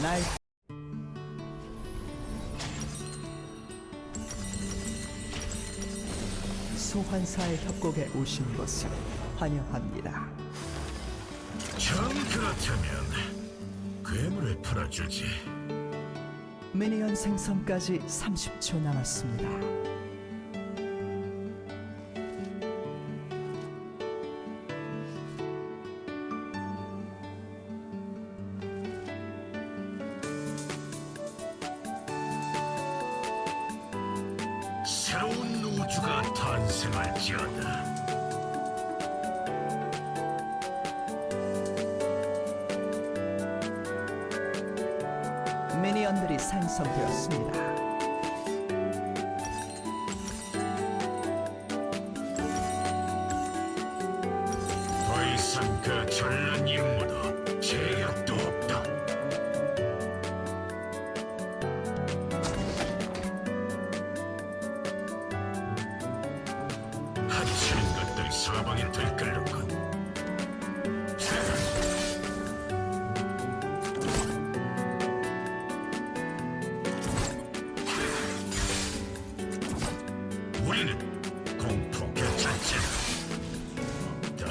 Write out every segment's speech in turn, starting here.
날 소환사의 협곡에 오신 것을 환영합니다. 정 그렇다면 괴물을 풀어주지. 미니언 생성까지 30초 남았습니다. 새로운 우주가 탄생할지어다. 미니언들이 생성되었습니다. 더 이상 그 전란 임무도 제약도 없다. 하찮은 것들이 사방에 들끓는군. 우리는 공포 괜찮지 없다.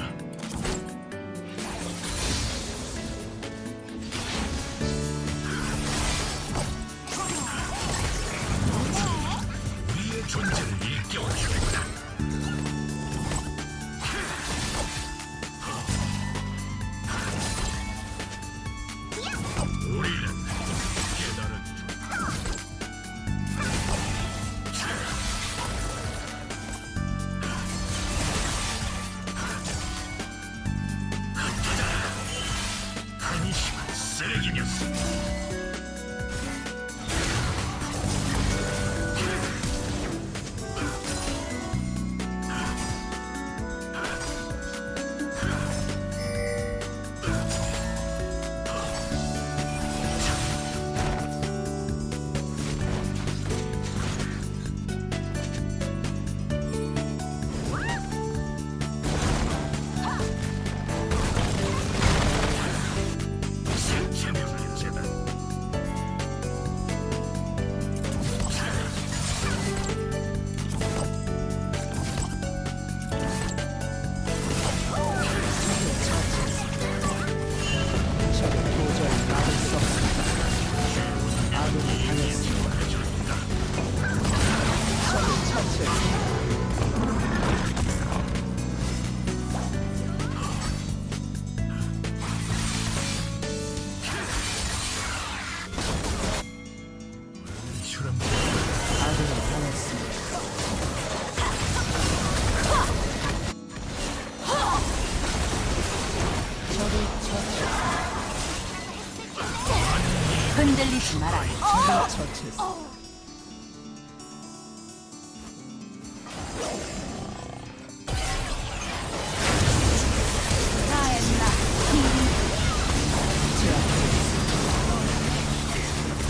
우리의 존재를 일깨워주겠다. 우리는 깨달은 한심한 쓰레기였어. 생체명의 재단. 적을 도저히 막을 수 없습니다. 아군이 당했습니다. 적을 처치했습니다. 추람 아군이 당했습니다. 적을 처치했습니다. 흔들리지 마라. 적을 처치했습니다. 나엔나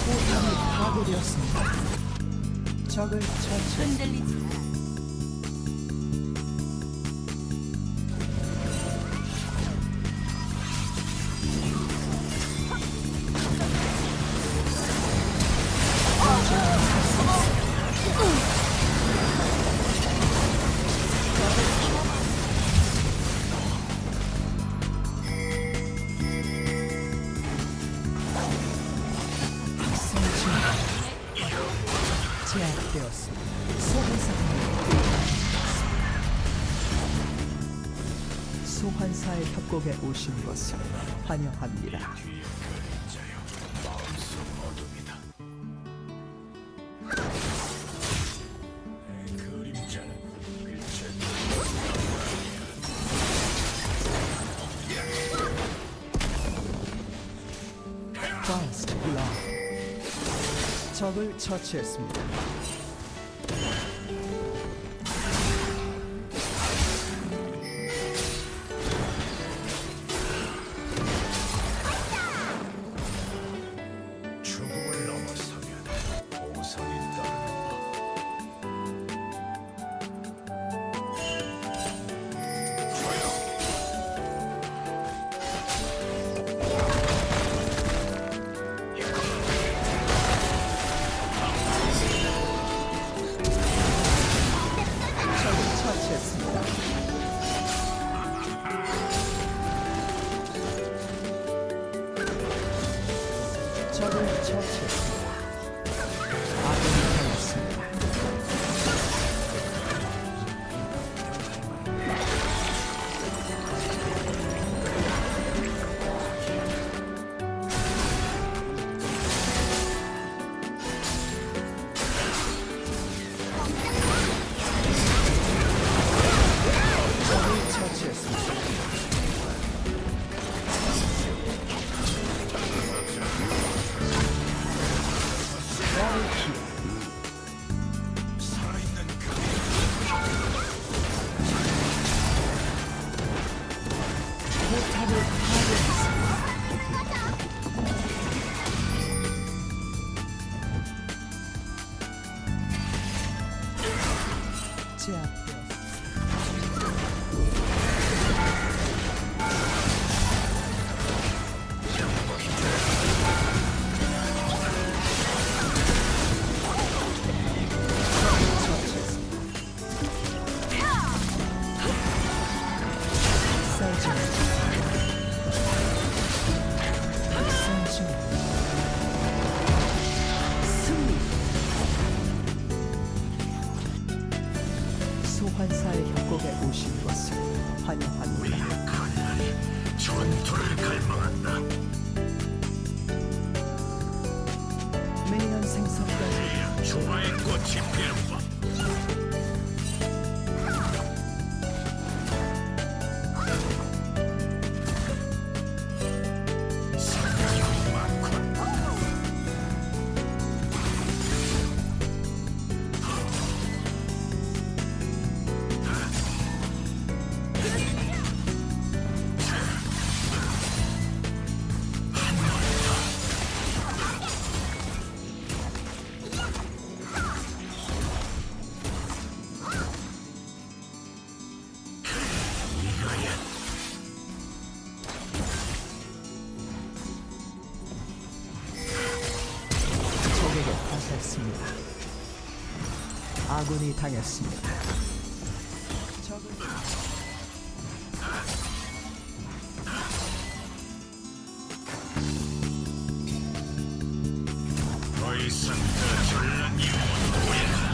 포탑이 파괴되었습니다. 적을 처치했습니다. 흔들리지 마라. 제압되었습니다. 소환사의 협곡에 오신 것을 환영합니다. 뒤의 그림자여, 마음속 어둠이다. 내 그림자는 빛의 First Blood. 적을 처치했습니다. 죽음을 넘어서면 보상이 따르는 법. 제압되었습니다. 소환사의 협곡에 오신 것을 환영합니다. 칼날이 전투를 갈망한다. 미니언 생성까지 조화의 꽃이 피는 법. 사냥이 많군. 이거야. 적에게 당했습니다. 아군이 당했습니다. 적을 더 이상 더 전란 이유는 뭐야?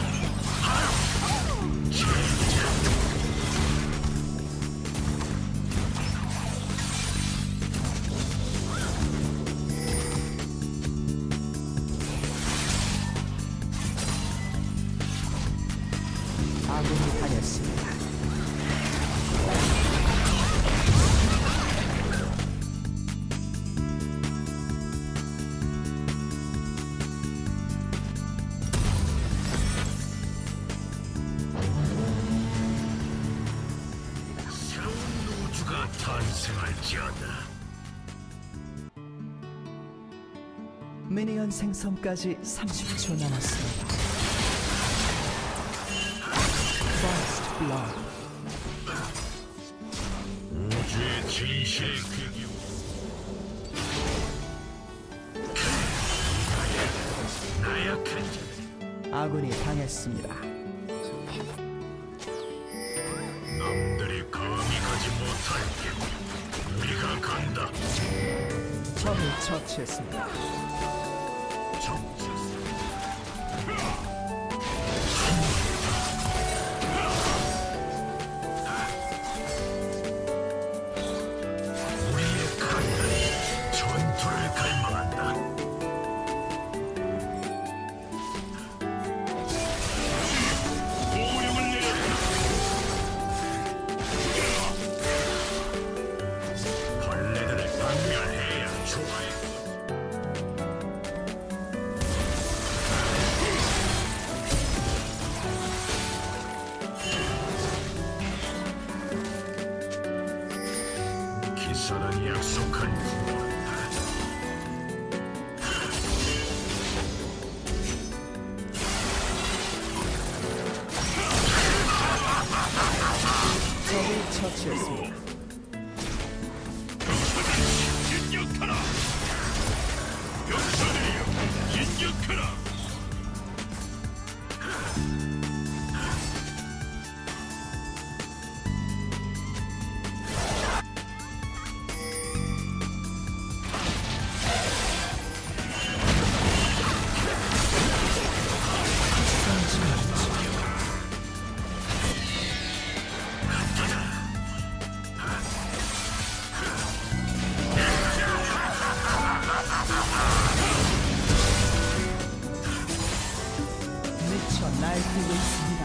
아군이 당했습니다. 새로운 우주가 탄생할지어다. 미니언 생성까지 30초 남았습니다. First Blood. 우주의 진실의 귀기. 나약한 자들. 아군이 당했습니다. 남들이 감히 가지 못할 길. 우리가 간다. 적을 처치했습니다. 정체. 우리의 칼날이 전투를 갈망한다. 오령을 내렸다. 벌레들을 박멸해야 좋아해. 기사는 약속한 구원이다. 적을 처치했습니다. 인격하라! 용사들이여, 인격하라! 미쳐 날뛰고 있습니다.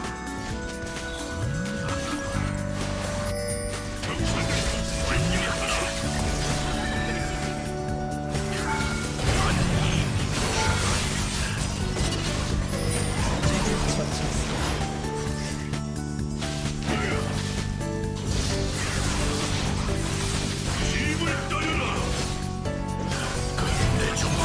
적을 처치했습니다. 힘을 떠유라! 내 종아!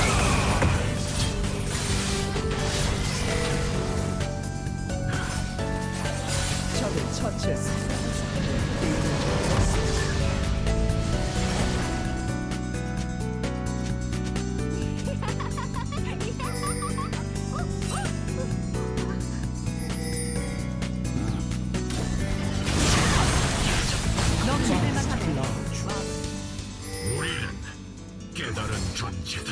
처치했습니다. 게임을 종료했습니다. 넌 믿을만 하네. 우리는 깨달은 존재다.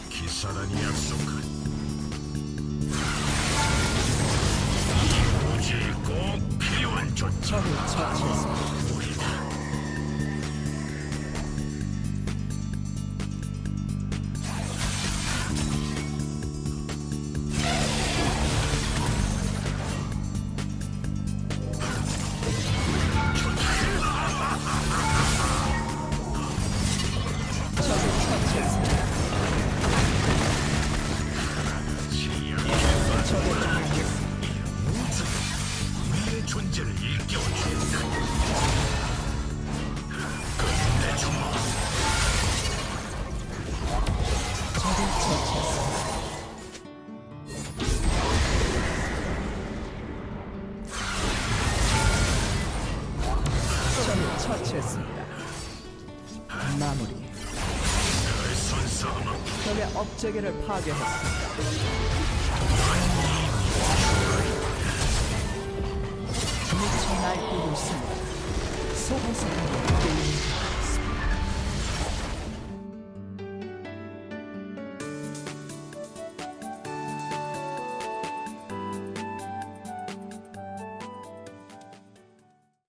기사단이 약속한 무지 꼭 필요한 존재. 적을 처치했습니다. 우리다. 적을 처치했습니다. 적을 종료했습니다. 우리의 존재를 일깨워준다. 끝내주마. 적을 처치했습니다. 적을 처치했습니다. 마무리. 늘 선사하마. 적의 업체계를 파괴했습니다. 미쳐 날뛰고 있습니다. 소환사가 게임을